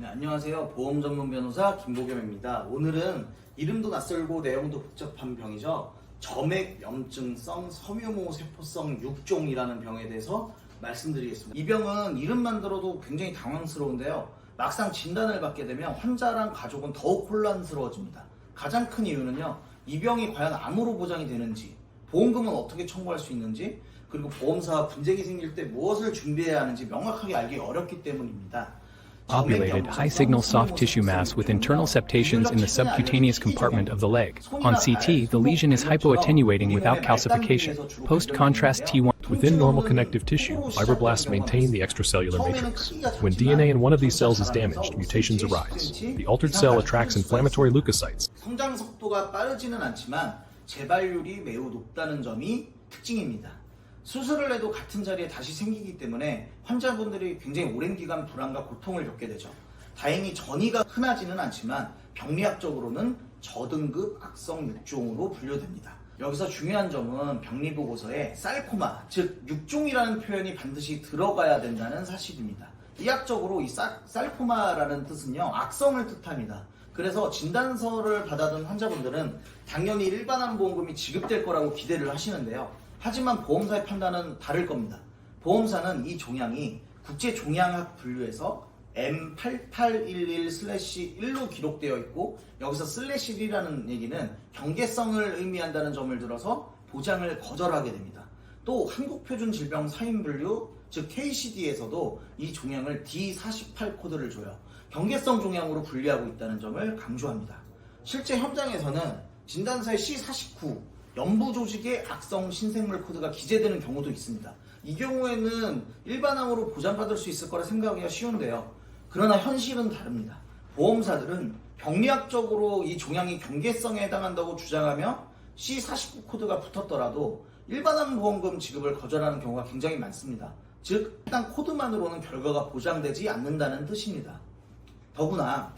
네, 안녕하세요. 보험 전문 변호사 김보겸입니다. 오늘은 이름도 낯설고 내용도 복잡한 병이죠. 점액염증성 섬유모 세포성 육종이라는 병에 대해서 말씀드리겠습니다. 이 병은 이름만 들어도 굉장히 당황스러운데요. 막상 진단을 받게 되면 환자랑 가족은 더욱 혼란스러워집니다. 가장 큰 이유는요. 이 병이 과연 암으로 보장이 되는지, 보험금은 어떻게 청구할 수 있는지, 그리고 보험사와 분쟁이 생길 때 무엇을 준비해야 하는지 명확하게 알기 어렵기 때문입니다. Ovulated, high-signal soft tissue mass with internal septations in the subcutaneous compartment of the leg. On CT, the lesion is hypoattenuating without calcification. Post-contrast T1. Within normal connective tissue, fibroblasts maintain the extracellular matrix. When DNA in one of these cells is damaged, mutations arise. The altered cell attracts inflammatory leukocytes. 성장 속도가 빠르지는 않지만 재발률이 매우 높다는 점이 특징입니다. 수술을 해도 같은 자리에 다시 생기기 때문에 환자분들이 굉장히 오랜 기간 불안과 고통을 겪게 되죠. 다행히 전이가 흔하지는 않지만 병리학적으로는 저등급 악성 육종으로 분류됩니다. 여기서 중요한 점은 병리보고서에 sarcoma, 즉 육종이라는 표현이 반드시 들어가야 된다는 사실입니다. 의학적으로 이 sarcoma라는 뜻은요, 악성을 뜻합니다. 그래서 진단서를 받아둔 환자분들은 당연히 일반암 보험금이 지급될 거라고 기대를 하시는데요. 하지만 보험사의 판단은 다를 겁니다. 보험사는 이 종양이 국제종양학 분류에서 M8811/1로 기록되어 있고, 여기서 /1이라는 얘기는 경계성을 의미한다는 점을 들어서 보장을 거절하게 됩니다. 또 한국표준질병 사인분류, 즉 KCD에서도 이 종양을 D48 코드를 줘요. 경계성 종양으로 분류하고 있다는 점을 강조합니다. 실제 현장에서는 진단서에 C49 연부 조직의 악성 신생물 코드가 기재되는 경우도 있습니다. 이 경우에는 일반암으로 보장받을 수 있을 거라 생각하기가 쉬운데요. 그러나 현실은 다릅니다. 보험사들은 병리학적으로 이 종양이 경계성에 해당한다고 주장하며 C49 코드가 붙었더라도 일반암 보험금 지급을 거절하는 경우가 굉장히 많습니다. 즉, 해당 코드만으로는 결과가 보장되지 않는다는 뜻입니다. 더구나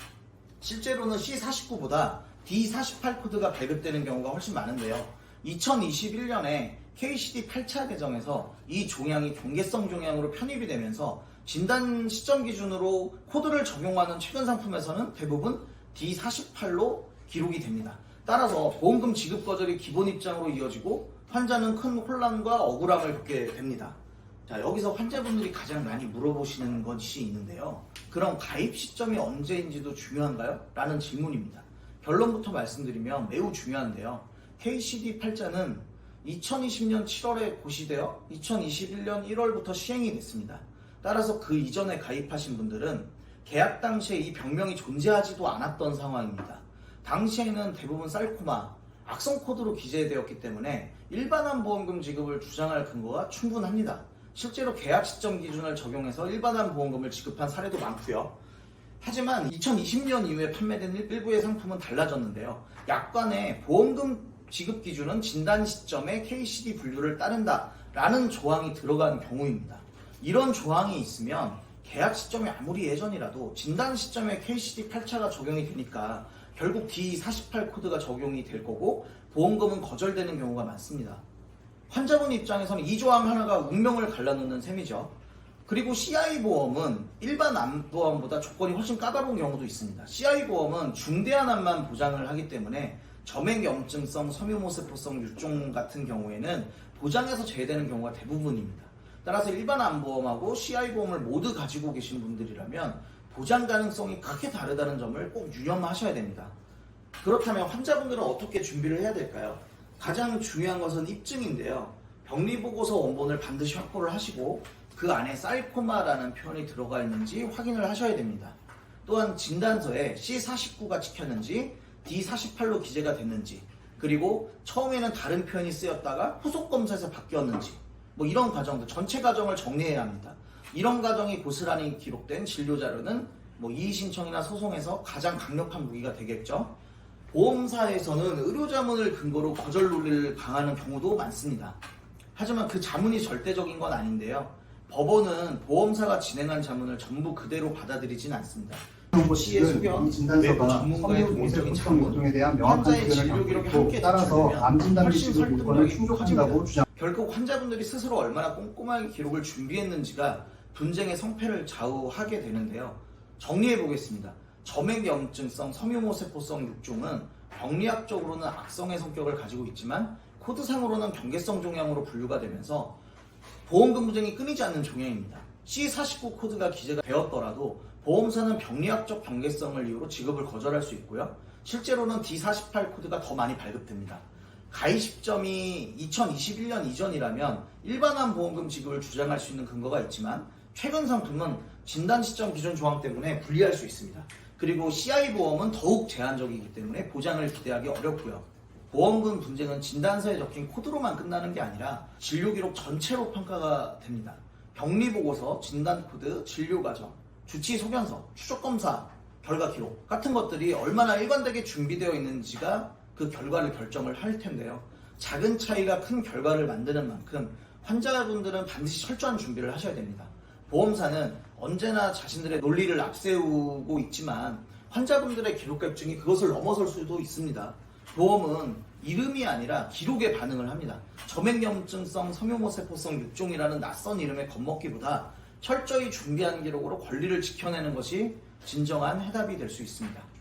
실제로는 C49보다 D48 코드가 발급되는 경우가 훨씬 많은데요. 2021년에 KCD 8차 개정에서 이 종양이 경계성 종양으로 편입이 되면서 진단 시점 기준으로 코드를 적용하는 최근 상품에서는 대부분 D48로 기록이 됩니다. 따라서 보험금 지급 거절이 기본 입장으로 이어지고 환자는 큰 혼란과 억울함을 겪게 됩니다. 자, 여기서 환자분들이 가장 많이 물어보시는 것이 있는데요. 그럼 가입 시점이 언제인지도 중요한가요? 라는 질문입니다. 결론부터 말씀드리면 매우 중요한데요. KCD 8자는 2020년 7월에 고시되어 2021년 1월부터 시행이 됐습니다. 따라서 그 이전에 가입하신 분들은 계약 당시에 이 병명이 존재하지도 않았던 상황입니다. 당시에는 대부분 sarcoma, 악성 코드로 기재되었기 때문에 일반암 보험금 지급을 주장할 근거가 충분합니다. 실제로 계약 시점 기준을 적용해서 일반암 보험금을 지급한 사례도 많고요. 하지만 2020년 이후에 판매된 일부의 상품은 달라졌는데요. 약관에 보험금 지급 기준은 진단 시점에 KCD 분류를 따른다라는 조항이 들어간 경우입니다. 이런 조항이 있으면 계약 시점이 아무리 예전이라도 진단 시점에 KCD 8차가 적용이 되니까 결국 D48 코드가 적용이 될 거고 보험금은 거절되는 경우가 많습니다. 환자분 입장에서는 이 조항 하나가 운명을 갈라놓는 셈이죠. 그리고 CI보험은 일반 암보험보다 조건이 훨씬 까다로운 경우도 있습니다. CI보험은 중대한 암만 보장을 하기 때문에 점액염증성 섬유모세포성 육종 같은 경우에는 보장에서 제외되는 경우가 대부분입니다. 따라서 일반 암보험하고 CI보험을 모두 가지고 계신 분들이라면 보장 가능성이 크게 다르다는 점을 꼭 유념하셔야 됩니다. 그렇다면 환자분들은 어떻게 준비를 해야 될까요? 가장 중요한 것은 입증인데요. 병리보고서 원본을 반드시 확보를 하시고 그 안에 sarcoma라는 표현이 들어가 있는지 확인을 하셔야 됩니다. 또한 진단서에 C49가 찍혔는지 D48로 기재가 됐는지, 그리고 처음에는 다른 표현이 쓰였다가 후속 검사에서 바뀌었는지, 이런 과정들 전체 과정을 정리해야 합니다. 이런 과정이 고스란히 기록된 진료자료는 이의신청이나 소송에서 가장 강력한 무기가 되겠죠. 보험사에서는 의료자문을 근거로 거절 논리를 강하는 경우도 많습니다. 하지만 그 자문이 절대적인 건 아닌데요. 법원은 보험사가 진행한 자문을 전부 그대로 받아들이진 않습니다. 시의 소견, 외부 전문가의 독립적인 자문, 대한 환자의 진료 기록이 함께 따라서 암 진단 훨씬 기록을 설득력이 충족한다고 커집니다. 주장. 결국 환자분들이 스스로 얼마나 꼼꼼하게 기록을 준비했는지가 분쟁의 성패를 좌우하게 되는데요. 정리해 보겠습니다. 점액염증성 섬유모세포성 육종은 병리학적으로는 악성의 성격을 가지고 있지만 코드상으로는 경계성 종양으로 분류가 되면서 보험금부증이 끊이지 않는 종양입니다. C49 코드가 기재가 되었더라도 보험사는 병리학적 경계성을 이유로 지급을 거절할 수 있고요. 실제로는 D48 코드가 더 많이 발급됩니다. 가입 시점이 2021년 이전이라면 일반암 보험금 지급을 주장할 수 있는 근거가 있지만 최근 상품은 진단 시점 기준 조항 때문에 불리할 수 있습니다. 그리고 CI 보험은 더욱 제한적이기 때문에 보장을 기대하기 어렵고요. 보험금 분쟁은 진단서에 적힌 코드로만 끝나는 게 아니라 진료기록 전체로 평가가 됩니다. 병리보고서, 진단코드, 진료과정, 주치소견서, 추적검사, 결과기록 같은 것들이 얼마나 일관되게 준비되어 있는지가 그 결과를 결정을 할 텐데요. 작은 차이가 큰 결과를 만드는 만큼 환자분들은 반드시 철저한 준비를 하셔야 됩니다. 보험사는 언제나 자신들의 논리를 앞세우고 있지만 환자분들의 기록 갈증이 그것을 넘어설 수도 있습니다. 보험은 이름이 아니라 기록에 반응을 합니다. 점액염증성 섬유모세포성 육종이라는 낯선 이름에 겁먹기보다 철저히 준비한 기록으로 권리를 지켜내는 것이 진정한 해답이 될 수 있습니다.